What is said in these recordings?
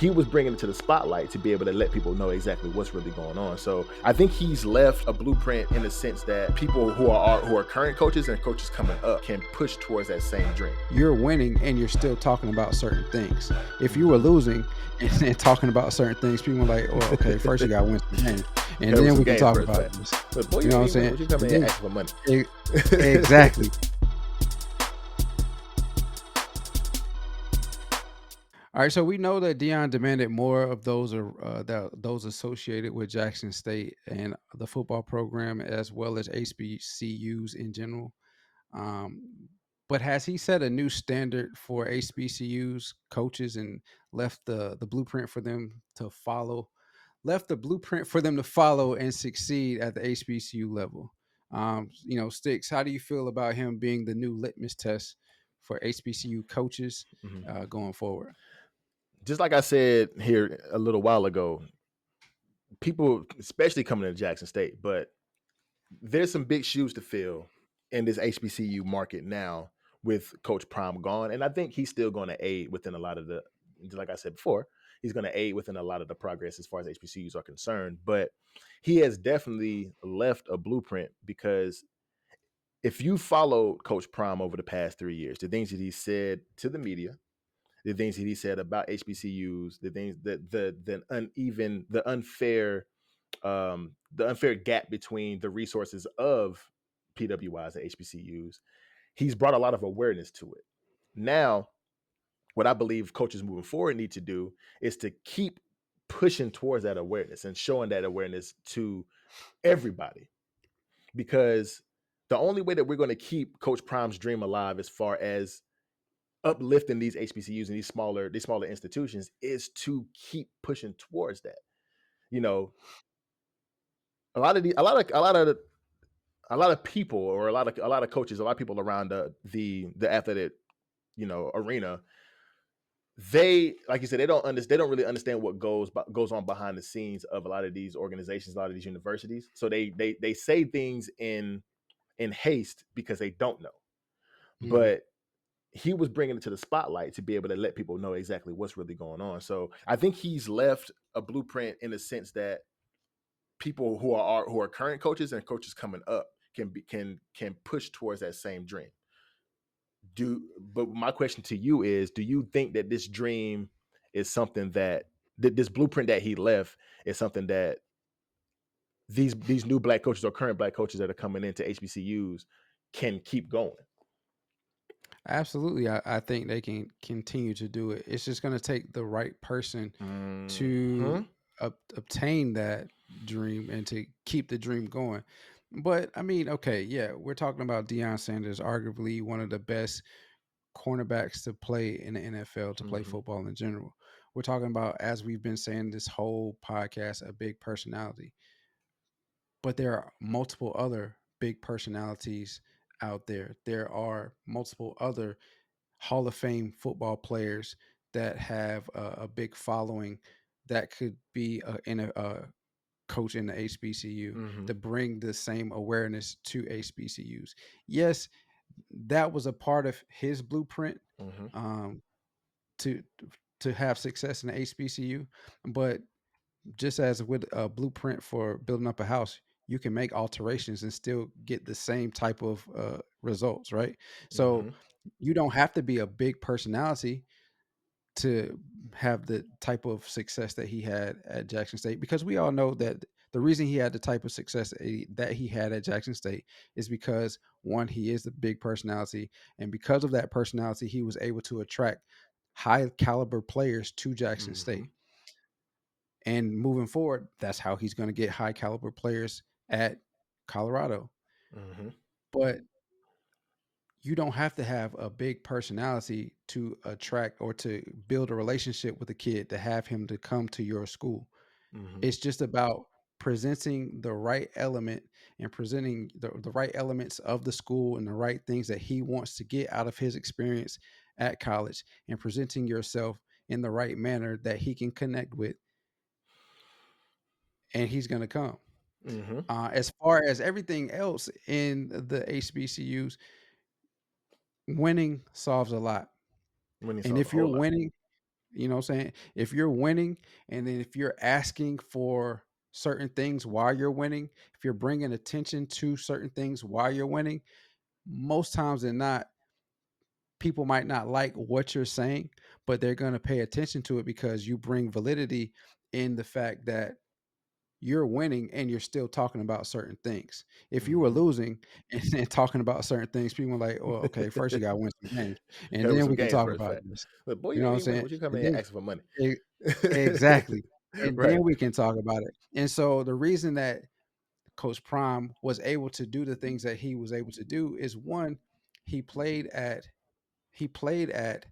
he was bringing it to the spotlight to be able to let people know exactly what's really going on. So I think he's left a blueprint in the sense that people who are current coaches and coaches coming up can push towards that same dream. You're winning and you're still talking about certain things. If you were losing and talking about certain things, people are like, well, okay, first you got to win some games, and then we can talk about this. But boy, You know what I'm saying? What you coming here asking for money? Exactly. All right, so we know that Dion demanded more of those associated with Jackson State and the football program, as well as HBCUs in general. Um, but has he set a new standard for HBCUs coaches and left the blueprint for them to follow? Left the blueprint for them to follow and succeed at the HBCU level. Sticks, how do you feel about him being the new litmus test for HBCU coaches going forward? Just like I said here a little while ago, people, especially coming to Jackson State, but there's some big shoes to fill in this HBCU market now with Coach Prime gone. And I think he's still going to aid within a lot of the, like I said before, he's going to aid within a lot of the progress as far as HBCUs are concerned. But he has definitely left a blueprint because if you followed Coach Prime over the past 3 years, the things that he said to the media, the things that he said about HBCUs, the things that the unfair gap between the resources of PWIs and HBCUs, he's brought a lot of awareness to it. Now, what I believe coaches moving forward need to do is to keep pushing towards that awareness and showing that awareness to everybody, because the only way that we're going to keep Coach Prime's dream alive as far as uplifting these HBCUs and these smaller institutions is to keep pushing towards that. You know, a lot of people, or a lot of coaches, a lot of people around the athletic, arena, they, like you said, they don't really understand what goes on behind the scenes of a lot of these organizations, a lot of these universities. So they say things in haste because they don't know. Mhm. But he was bringing it to the spotlight to be able to let people know exactly what's really going on. So I think he's left a blueprint in the sense that people who are current coaches and coaches coming up can push towards that same dream. But my question to you is, do you think that this dream is something that this blueprint that he left is something that these new black coaches or current black coaches that are coming into HBCUs can keep going? Absolutely. I think they can continue to do it. It's just going to take the right person to Hmm. obtain that dream and to keep the dream going. But I mean, okay, yeah, we're talking about Deion Sanders, arguably one of the best cornerbacks to play in the NFL, to play Hmm. football in general. We're talking about, as we've been saying this whole podcast, a big personality. But there are multiple other big personalities out there. There are multiple other Hall of Fame football players that have a big following that could be a coach in the HBCU Hmm. to bring the same awareness to HBCUs. Yes, that was a part of his blueprint Hmm. um, to to have success in the HBCU, but just as with a blueprint for building up a house, you can make alterations and still get the same type of results, right? So Hmm. you don't have to be a big personality to have the type of success that he had at Jackson State, because we all know that the reason he had the type of success that he had at Jackson State is because, one, he is the big personality, and because of that personality, he was able to attract high caliber players to Jackson Hmm. State. And moving forward, that's how he's going to get high caliber players at Colorado. Hmm. But you don't have to have a big personality to attract or to build a relationship with a kid to have him to come to your school. Hmm. It's just about presenting the right element and presenting the right elements of the school and the right things that he wants to get out of his experience at college, and presenting yourself in the right manner that he can connect with, and he's going to come. Hmm. As far as everything else in the HBCUs, winning solves a lot. Winning And solves a if you're whole lot. winning, You know what I'm saying? If you're winning, and then if you're asking for certain things while you're winning, if you're bringing attention to certain things while you're winning, most times than not, people might not like what you're saying, but they're going to pay attention to it because you bring validity in the fact that you're winning and you're still talking about certain things. If you were Mm-hmm. losing and then talking about certain things, people are like, well, okay, first you got to win some games, and Gotta win then some we can games talk first, about fact. this. But boy, You you know ain't what I'm even winning. saying? What you coming And in here then asking for money? e- exactly. And Right. then we can talk about it. And so the reason that Coach Prime was able to do the things that he was able to do is one, he played at he played at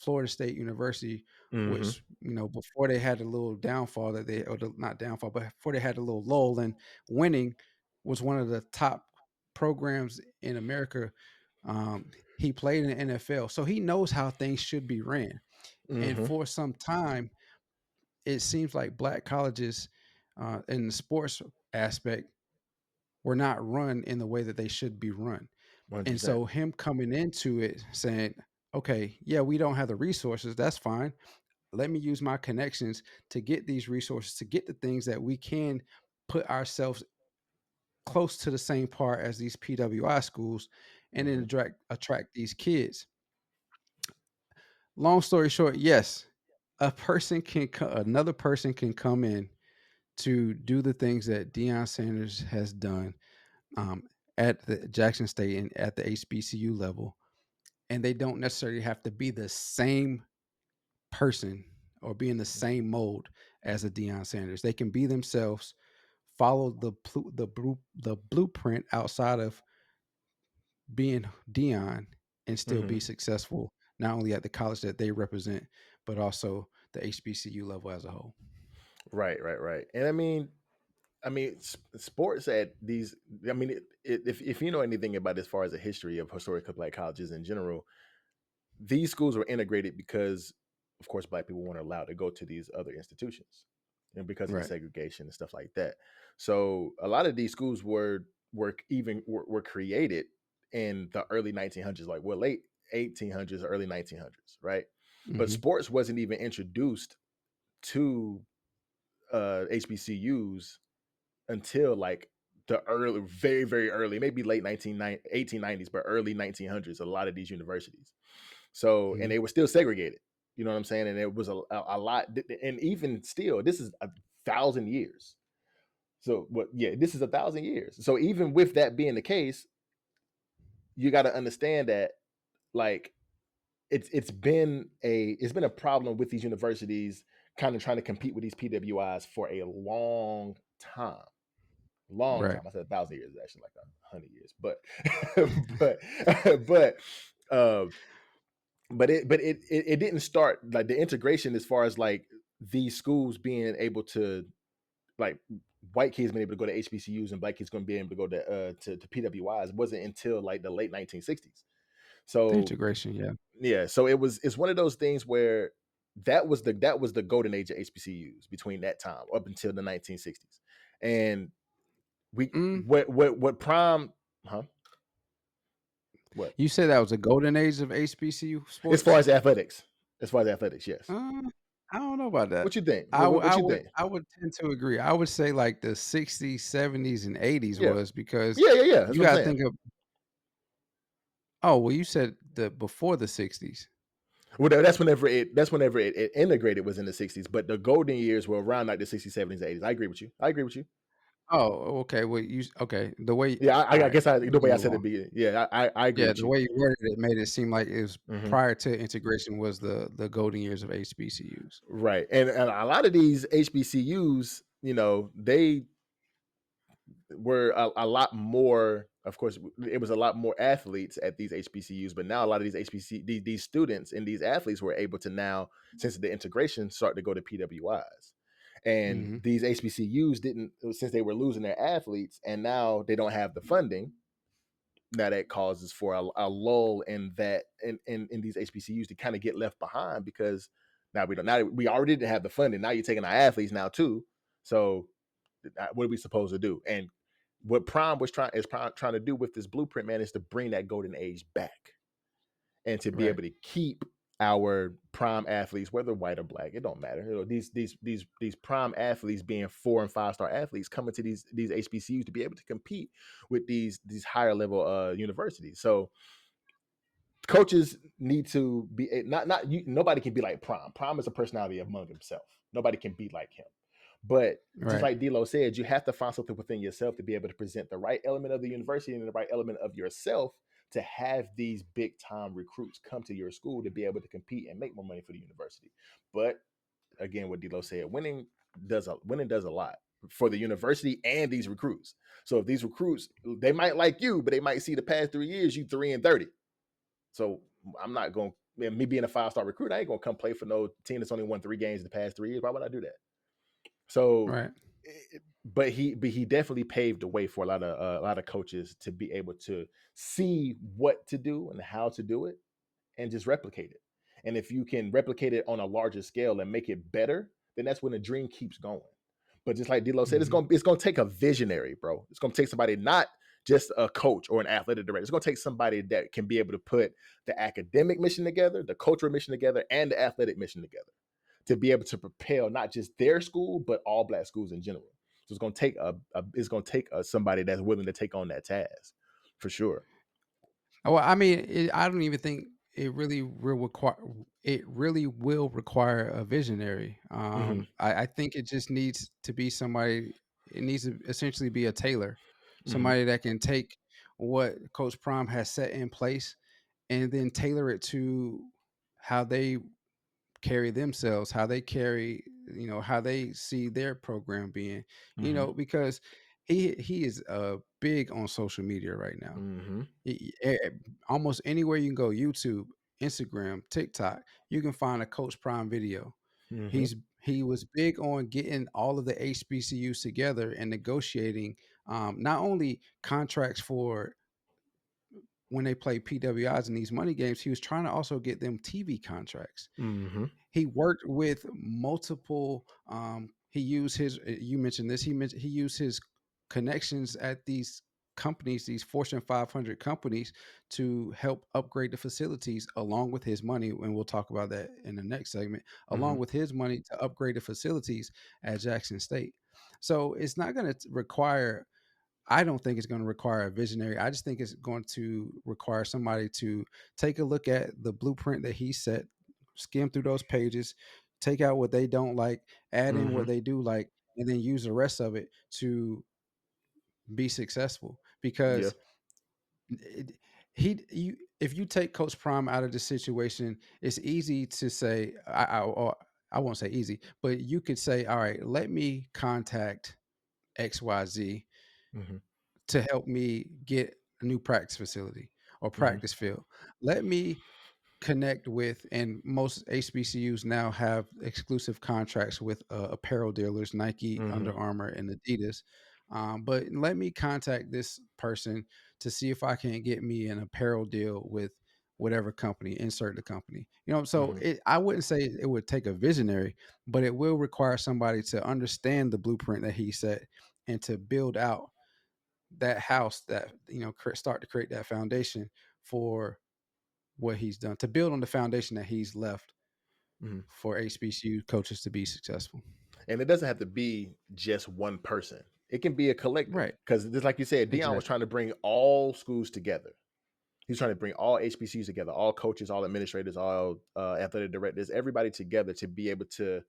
Florida State University, Mm-hmm. which before they had a little downfall not downfall, but before they had a little lull in winning, was one of the top programs in America. He played in the NFL, so he knows how things should be ran. And Mm-hmm. for some time, it seems like black colleges, in the sports aspect, were not run in the way that they should be run. And 100%. so him coming into it saying, okay, yeah, we don't have the resources. That's fine. Let me use my connections to get these resources, to get the things that we can put ourselves close to the same par as these PWI schools, and then Mm-hmm. attract these kids. Long story short, yes, another person can come in to do the things that Deion Sanders has done, um, at the Jackson State and at the HBCU level, and they don't necessarily have to be the same person or be in the same mold as a Deion Sanders. They can be themselves, follow the blueprint outside of being Deion, and still Mm-hmm. be successful not only at the college that they represent, but also the HBCU level as a whole. Right, right, right. And I mean, sports at these. I mean, if you know anything about as far as the history of historical black colleges in general, these schools were integrated because, of course, black people weren't allowed to go to these other institutions, and because of the Right. segregation and stuff like that. So a lot of these schools were created in the early 1900s, like late 1800s, early 1900s, right? But Hmm. sports wasn't even introduced to HBCUs until like the early, very, very early, maybe late 1890s, but early 1900s, a lot of these universities. So, and Hmm. they were still segregated, you know what I'm saying? And it was a lot. And even still, this is 1,000 years. So, what, yeah, this is 1,000 years. So, even with that being the case, you got to understand that, like, it's been a problem with these universities kind of trying to compete with these PWIs for a long time. Long Right. time. I said 1,000 years is actually like 100 years, but but uh, but it didn't start like the integration as far as like these schools being able to, like, white kids being able to go to HBCUs and black kids going to be able to go to PWIs wasn't until like the late 1960s. The So integration, yeah. yeah, so it's one of those things where that was the golden age of HBCUs between that time up until the 1960s. And we Mm, what prime, huh? What? you said that was a golden age of HBCU As far sports? as athletics, yes. Uh, I don't know about that. What you think? I would What I you would think? I would tend to agree. I would say like the 60s, 70s, and 80s Yeah, was because yeah, yeah, yeah. That's you what I'm gotta saying. think of. Oh, well, you said the before the 60s. Well, that's whenever it integrated was in the 60s, but the golden years were around like the 60s, 70s, 80s. I agree with you. I agree with you. Oh, okay. Well, okay. The way Yeah, I alright, guess the let way me I move said on. it be, yeah, I agree Yeah, with the you. way you worded it made it seem like it was Hmm. prior to integration was the golden years of HBCUs. Right, and a lot of these HBCUs, they were a lot more. Of course, it was a lot more athletes at these HBCUs, but now a lot of these these students and these athletes were able to now, since the integration, start to go to PWIs. And Mhm. these HBCUs didn't, since they were losing their athletes, and now they don't have the funding. Now that causes for a lull in that in these HBCUs to kind of get left behind, because now we already didn't have the funding. Now you're taking our athletes now too. So what are we supposed to do? And what Prime trying to do with this blueprint, man, is to bring that golden age back and to be Right. able to keep our prime athletes, whether white or black, it don't matter. These prime athletes being 4 and 5 star athletes coming to these HBCUs to be able to compete with these higher level universities. So coaches need to be not you, nobody can be like Prime. Prime is a personality among himself. Nobody can be like him. But just Right. like D'Lo said, you have to find something within yourself to be able to present the right element of the university and the right element of yourself to have these big time recruits come to your school to be able to compete and make more money for the university. But again, what D'Lo said, winning does a lot for the university and these recruits. So if these recruits, they might like you, but they might see the past 3 years you 3-30. So I'm not going. Me being a 5-star recruit, I ain't gonna come play for no team that's only won 3 games in the past 3 years. Why would I do that? So, Right. but he definitely paved the way for a lot of coaches to be able to see what to do and how to do it, and just replicate it. And if you can replicate it on a larger scale and make it better, then that's when the dream keeps going. But just like D'Lo said, Mm-hmm. it's gonna take a visionary, bro. It's gonna take somebody, not just a coach or an athletic director. It's gonna take somebody that can be able to put the academic mission together, the cultural mission together, and the athletic mission together to be able to propel not just their school but all black schools in general. So it's gonna take somebody that's willing to take on that task for sure. Well, I mean, I don't even think it really will require a visionary. Mm-hmm. I think it just needs to be somebody. It needs to essentially be a tailor, Mm-hmm. somebody that can take what Coach Prime has set in place and then tailor it to how they carry themselves, how they carry, how they see their program being, Mm-hmm. because he is big on social media right now. Mm-hmm. Almost anywhere you can go, YouTube, Instagram, TikTok, you can find a Coach Prime video. Mm-hmm. He was big on getting all of the HBCUs together and negotiating not only contracts for when they play PWIs in these money games, he was trying to also get them TV contracts. Mm-hmm. He worked with multiple. He used his. You mentioned this. He used his connections at these companies, these Fortune 500 companies, to help upgrade the facilities along with his money. And we'll talk about that in the next segment. Mm-hmm. Along with his money to upgrade the facilities at Jackson State. So it's not going to require. I don't think it's going to require a visionary. I just think it's going to require somebody to take a look at the blueprint that he set, skim through those pages, take out what they don't like, add in Mm-hmm. what they do like, and then use the rest of it to be successful. Yeah. Because if you take Coach Prime out of the situation, it's easy to say, or I won't say easy, but you could say, all right, let me contact XYZ Mm-hmm. to help me get a new practice facility or Mm-hmm. practice field. Let me connect with, and most HBCUs now have exclusive contracts with apparel dealers, Nike, Mm-hmm. Under Armour, and Adidas. But let me contact this person to see if I can get me an apparel deal with whatever company, insert the company. So Mm-hmm. I wouldn't say it would take a visionary, but it will require somebody to understand the blueprint that he set and to build out that house that start to create that foundation for what he's done, to build on the foundation that he's left Mm-hmm. for HBCU coaches to be successful. And it doesn't have to be just one person. It can be a collective. Right. Because just like you said, Dion was Exactly. trying to bring all schools together. He's trying to bring all HBCUs together, all coaches, all administrators, all athletic directors, everybody together to be able to,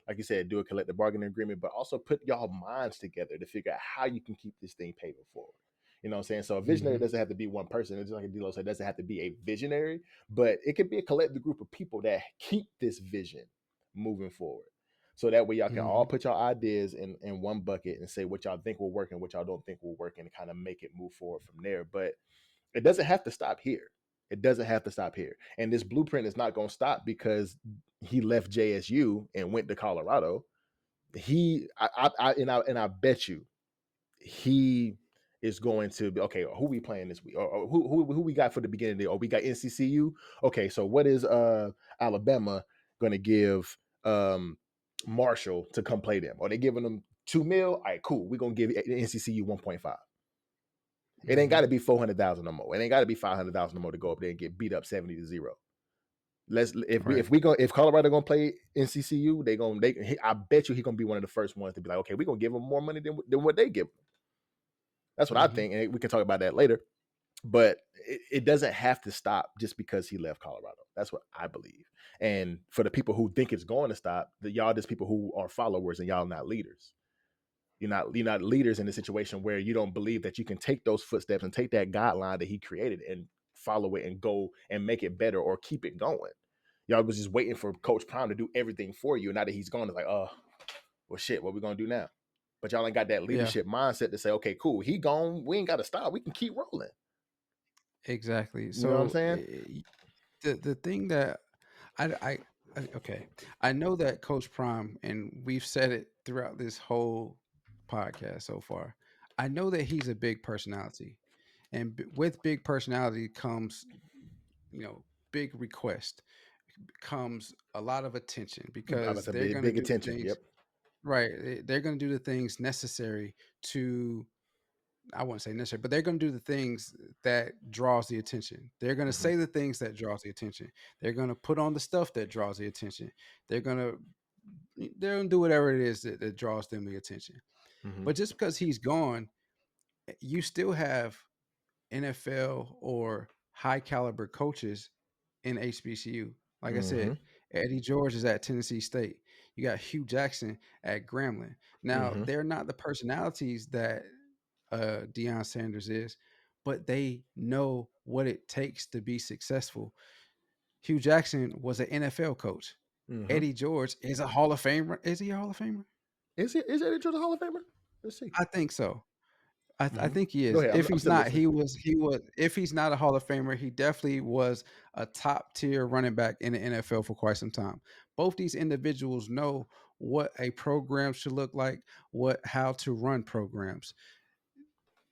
like you said, do a collective bargaining agreement, but also put y'all minds together to figure out how you can keep this thing paving forward. You know what I'm saying? So a visionary Hmm. doesn't have to be one person. It's just like D'Lo said, it doesn't have to be a visionary, but it could be a collective group of people that keep this vision moving forward. So that way y'all can all Hmm. put y'all ideas in one bucket and say what y'all think will work and what y'all don't think will work and kind of make it move forward from there. But it doesn't have to stop here. It doesn't have to stop here. And this blueprint is not going to stop because he left JSU and went to Colorado. I bet you he is going to be okay. Who we playing this week? Or who we got for the beginning of the day? Oh, we got NCCU. Okay, so what is Alabama going to give Marshall to come play them? Are they giving them $2 million? All right, cool. We're gonna give NCCU 1.5. It ain't got Hmm. to be 400,000 no more. It ain't got to be 500,000 no more to go up there and get beat up 70-0. Let's Right. if Colorado gonna play NCCU, I bet you he gonna be one of the first ones to be like, okay, we're gonna give him more money than what they give him. That's what I Hmm. think, and we can talk about that later. But it doesn't have to stop just because he left Colorado. That's what I believe. And for the people who think it's going to stop, y'all just people who are followers and y'all not leaders. You're not leaders in a situation where you don't believe that you can take those footsteps and take that guideline that he created and follow it and go and make it better or keep it going. Y'all was just waiting for Coach Prime to do everything for you. And now that he's gone, it's like, oh, well, shit, what we gonna do now? But y'all ain't got that Yeah. leadership mindset to say, okay, cool, he gone. We ain't got to stop. We can keep rolling. Exactly. You know what I'm So saying? the thing that okay, I know that Coach Prime, and we've said it throughout this whole podcast so far. I know that he's a big personality, and with big personality comes, big request, comes a lot of attention I was because a they're big, going to big do the attention. things Yep. right. They're going to do the things necessary to, I wouldn't say necessary, but they're going to do the things that draws the attention. They're going to Mm-hmm. say the things that draws the attention. They're going to put on the stuff that draws the attention. They're going to they're going to do whatever it is that draws them the attention. Mm-hmm. But just because he's gone, you still have NFL or high caliber coaches in HBCU. Like I Mm-hmm. said, Eddie George is at Tennessee State. You got Hugh Jackson at Grambling. Now, Mm-hmm. they're not the personalities that Deion Sanders is, but they know what it takes to be successful. Hugh Jackson was an NFL coach. Mm-hmm. Eddie George is a Hall of Famer. Is he a Hall of Famer? Is Eddie George a Hall of Famer? Let's see. I think so. I Mm-hmm. think he Go is. ahead. If I'm he's still not, listening. he was. If he's not a Hall of Famer, he definitely was a top tier running back in the NFL for quite some time. Both these individuals know what a program should look like, how to run programs.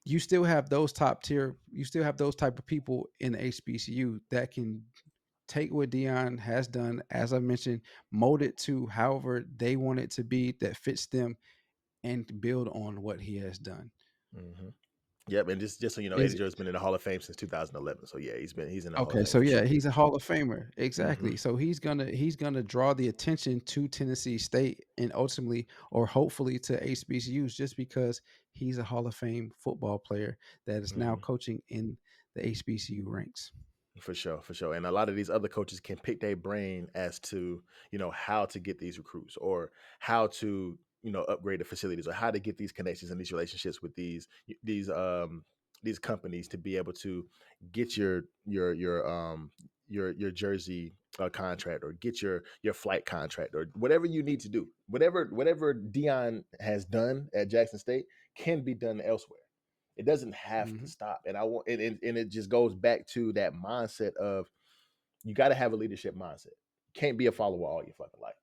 You still have those top tier. You still have those type of people in the HBCU that can take what Dion has done, as I mentioned, mold it to however they want it to be that fits them, and build on what he has done. Mm-hmm. Yep. And just so you know, Eddie Is George's been in the Hall of Fame since 2011. So yeah, he's in the Hall of Okay, Fame so for yeah, sure. he's a Hall of Famer. Mm-hmm. Exactly. So he's gonna draw the attention to Tennessee State and ultimately or hopefully to HBCUs just because he's a Hall of Fame football player that is now Mm-hmm. coaching in the HBCU ranks. For sure, for sure. And a lot of these other coaches can pick their brain as to, how to get these recruits or how to, upgrade the facilities or how to get these connections and these relationships with these companies to be able to get your jersey contract or get your flight contract or whatever you need to do. Whatever Dion has done at Jackson State can be done elsewhere. It doesn't have to Hmm. stop. And I want and it just goes back to that mindset of you got to have a leadership mindset. You can't be a follower all your fucking life.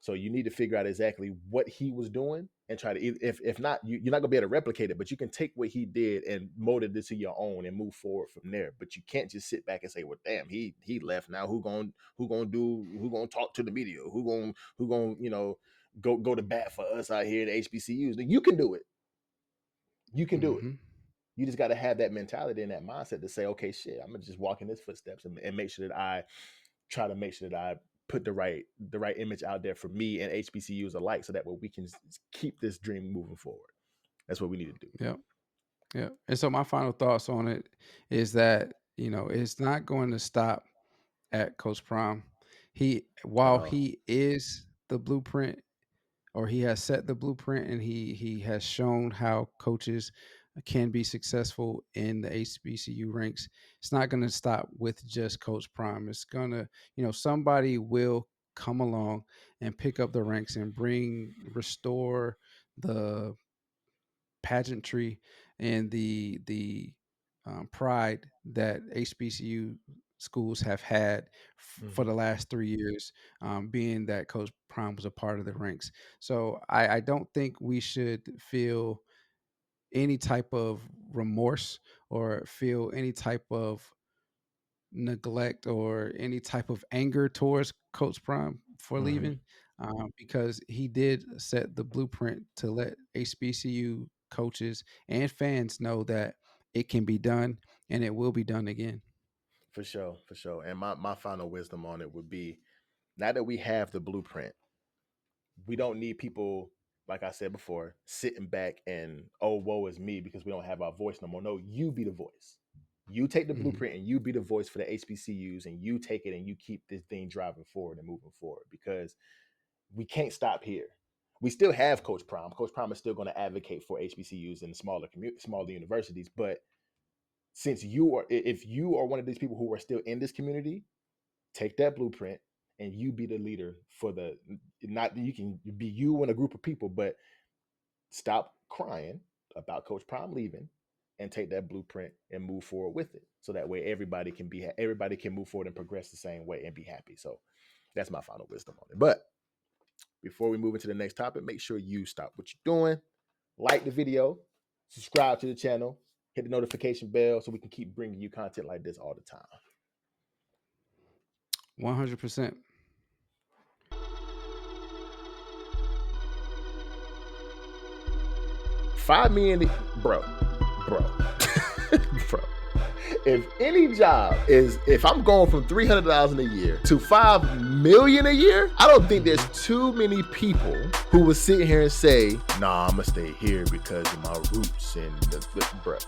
So you need to figure out exactly what he was doing and try to if not you're not gonna be able to replicate it, but you can take what he did and mold it to your own and move forward from there. But you can't just sit back and say, well, damn, he left. Now who gonna talk to the media? Who gonna go to bat for us out here in HBCUs? You can do it. You can do it. Hmm. You just got to have that mentality and that mindset to say, okay, shit, I'm gonna just walk in his footsteps and make sure that I try to make sure that I put the right image out there for me and HBCUs alike, so that way we can keep this dream moving forward. That's what we need to do. Yeah. Yeah. And so my final thoughts on it is that, it's not going to stop at Coach Prime. At While all. he is the blueprint, or he has set the blueprint, and he has shown how coaches can be successful in the HBCU ranks. It's not going to stop with just Coach Prime. It's going to, somebody will come along and pick up the ranks and restore the pageantry and the pride that HBCU schools have had for Mm-hmm. the last 3 years, being that Coach Prime was a part of the ranks. So I don't think we should feel any type of remorse or feel any type of neglect or any type of anger towards Coach Prime for Mm-hmm. leaving, because he did set the blueprint to let HBCU coaches and fans know that it can be done and it will be done again. For sure, for sure. And my final wisdom on it would be, now that we have the blueprint, we don't need people, like I said before, sitting back and, oh, woe is me because we don't have our voice no more. No, you be the voice. You take the Mhm. blueprint and you be the voice for the HBCUs, and you take it and you keep this thing driving forward and moving forward, because we can't stop here. We still have Coach Prime. Coach Prime is still going to advocate for HBCUs and smaller universities. But since if you are one of these people who are still in this community, take that blueprint and you be the leader for the, not, you can be you and a group of people, but stop crying about Coach Prime leaving and take that blueprint and move forward with it. So that way everybody can move forward and progress the same way and be happy. So that's my final wisdom on it. But before we move into the next topic, make sure you stop what you're doing, like the video, subscribe to the channel, hit the notification bell so we can keep bringing you content like this all the time. 100%. $5 million, bro. Bro. If any job is, if I'm going from $300,000 a year to $5 million a year, I don't think there's too many people who would sit here and say, nah, I'm gonna stay here because of my roots and bro.